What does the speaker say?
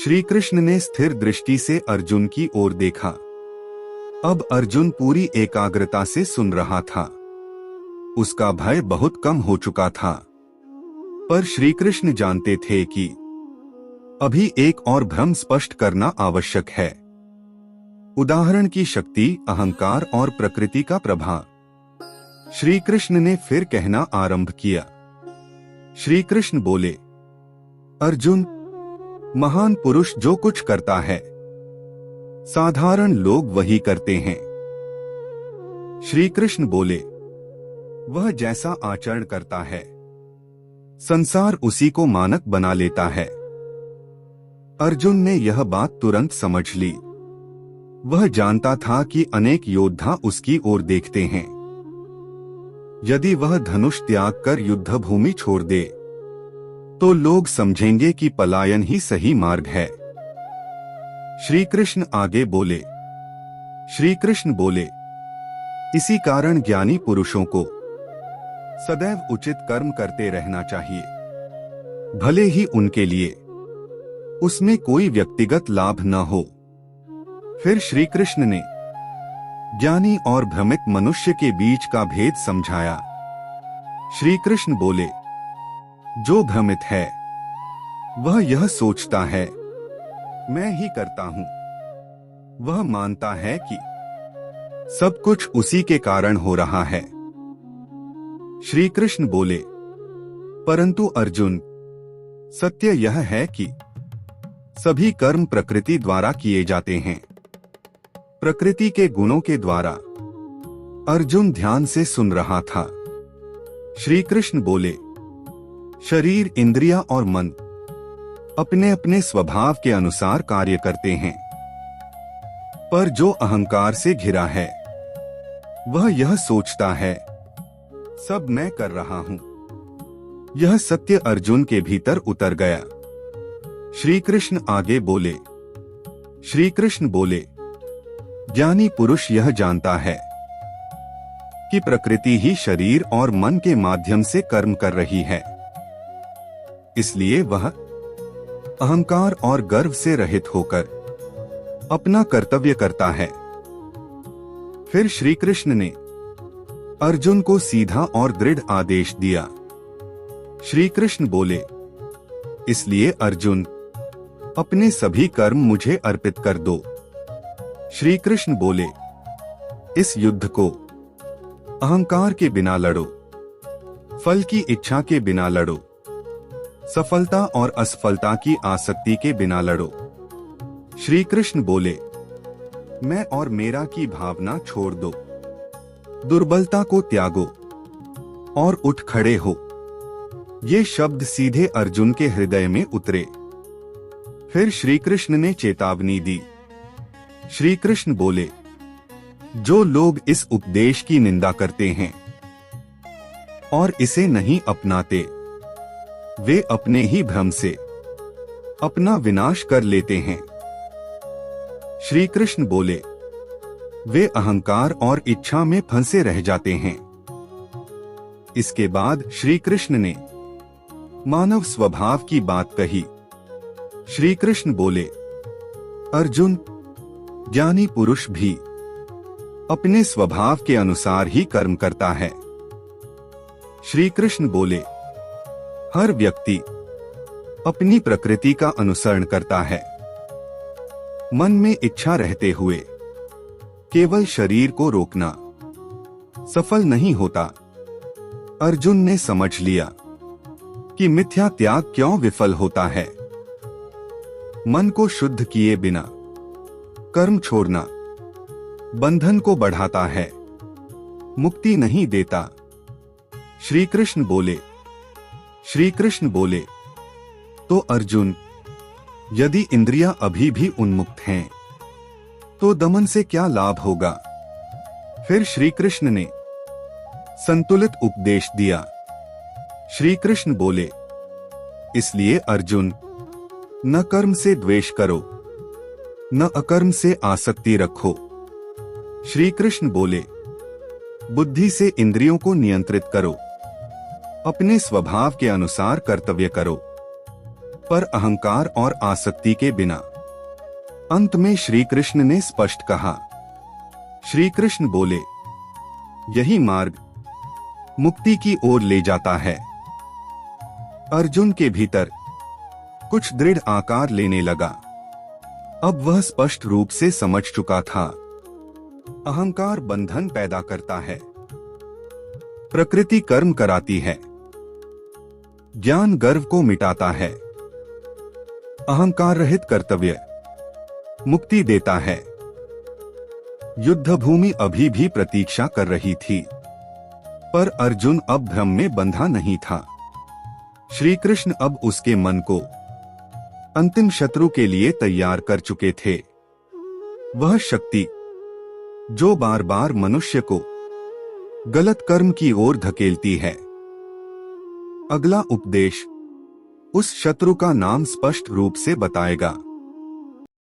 श्री कृष्ण ने स्थिर दृष्टि से अर्जुन की ओर देखा। अब अर्जुन पूरी एकाग्रता से सुन रहा था। उसका भय बहुत कम हो चुका था, पर श्री कृष्ण जानते थे कि अभी एक और भ्रम स्पष्ट करना आवश्यक है। उदाहरण की शक्ति, अहंकार और प्रकृति का प्रभाव। श्री कृष्ण ने फिर कहना आरंभ किया। श्री कृष्ण बोले, अर्जुन, महान पुरुष जो कुछ करता है साधारण लोग वही करते हैं। श्री कृष्ण बोले, वह जैसा आचरण करता है संसार उसी को मानक बना लेता है। अर्जुन ने यह बात तुरंत समझ ली। वह जानता था कि अनेक योद्धा उसकी ओर देखते हैं। यदि वह धनुष त्याग कर युद्ध भूमि छोड़ दे तो लोग समझेंगे कि पलायन ही सही मार्ग है। श्री कृष्ण आगे बोले। श्री कृष्ण बोले, इसी कारण ज्ञानी पुरुषों को सदैव उचित कर्म करते रहना चाहिए, भले ही उनके लिए उसमें कोई व्यक्तिगत लाभ न हो। फिर श्री कृष्ण ने ज्ञानी और भ्रमित मनुष्य के बीच का भेद समझाया। श्री कृष्ण बोले, जो भ्रमित है वह यह सोचता है मैं ही करता हूं। वह मानता है कि सब कुछ उसी के कारण हो रहा है। श्री कृष्ण बोले, परंतु अर्जुन, सत्य यह है कि सभी कर्म प्रकृति द्वारा किए जाते हैं, प्रकृति के गुणों के द्वारा। अर्जुन ध्यान से सुन रहा था। श्री कृष्ण बोले, शरीर, इंद्रियां और मन अपने अपने स्वभाव के अनुसार कार्य करते हैं, पर जो अहंकार से घिरा है वह यह सोचता है सब मैं कर रहा हूं। यह सत्य अर्जुन के भीतर उतर गया। श्री कृष्ण आगे बोले। श्री कृष्ण बोले, ज्ञानी पुरुष यह जानता है कि प्रकृति ही शरीर और मन के माध्यम से कर्म कर रही है, इसलिए वह अहंकार और गर्व से रहित होकर अपना कर्तव्य करता है। फिर श्री कृष्ण ने अर्जुन को सीधा और दृढ़ आदेश दिया। श्री कृष्ण बोले, इसलिए अर्जुन, अपने सभी कर्म मुझे अर्पित कर दो। श्री कृष्ण बोले, इस युद्ध को अहंकार के बिना लड़ो, फल की इच्छा के बिना लड़ो, सफलता और असफलता की आसक्ति के बिना लड़ो। श्री कृष्ण बोले, मैं और मेरा की भावना छोड़ दो, दुर्बलता को त्यागो और उठ खड़े हो। ये शब्द सीधे अर्जुन के हृदय में उतरे। फिर श्री कृष्ण ने चेतावनी दी। श्री कृष्ण बोले, जो लोग इस उपदेश की निंदा करते हैं और इसे नहीं अपनाते वे अपने ही भ्रम से अपना विनाश कर लेते हैं। श्री कृष्ण बोले, वे अहंकार और इच्छा में फंसे रह जाते हैं। इसके बाद श्री कृष्ण ने मानव स्वभाव की बात कही। श्री कृष्ण बोले, अर्जुन, ज्ञानी पुरुष भी अपने स्वभाव के अनुसार ही कर्म करता है। श्री कृष्ण बोले, हर व्यक्ति अपनी प्रकृति का अनुसरण करता है। मन में इच्छा रहते हुए केवल शरीर को रोकना सफल नहीं होता। अर्जुन ने समझ लिया कि मिथ्या त्याग क्यों विफल होता है। मन को शुद्ध किए बिना कर्म छोड़ना बंधन को बढ़ाता है, मुक्ति नहीं देता। श्री कृष्ण बोले। श्री कृष्ण बोले, तो अर्जुन, यदि इंद्रियां अभी भी उन्मुक्त हैं तो दमन से क्या लाभ होगा। फिर श्री कृष्ण ने संतुलित उपदेश दिया। श्री कृष्ण बोले, इसलिए अर्जुन, न कर्म से द्वेष करो, न अकर्म से आसक्ति रखो। श्री कृष्ण बोले, बुद्धि से इंद्रियों को नियंत्रित करो, अपने स्वभाव के अनुसार कर्तव्य करो। पर अहंकार और आसक्ति के बिना। अंत में श्री कृष्ण ने स्पष्ट कहा। श्री कृष्ण बोले, यही मार्ग मुक्ति की ओर ले जाता है। अर्जुन के भीतर कुछ दृढ़ आकार लेने लगा। अब वह स्पष्ट रूप से समझ चुका था, अहंकार बंधन पैदा करता है, प्रकृति कर्म कराती है, ज्ञान गर्व को मिटाता है, अहंकार रहित कर्तव्य मुक्ति देता है। युद्ध भूमि अभी भी प्रतीक्षा कर रही थी, पर अर्जुन अब भ्रम में बंधा नहीं था। श्री कृष्ण अब उसके मन को अंतिम शत्रु के लिए तैयार कर चुके थे। वह शक्ति जो बार बार मनुष्य को गलत कर्म की ओर धकेलती है। अगला उपदेश उस शत्रु का नाम स्पष्ट रूप से बताएगा।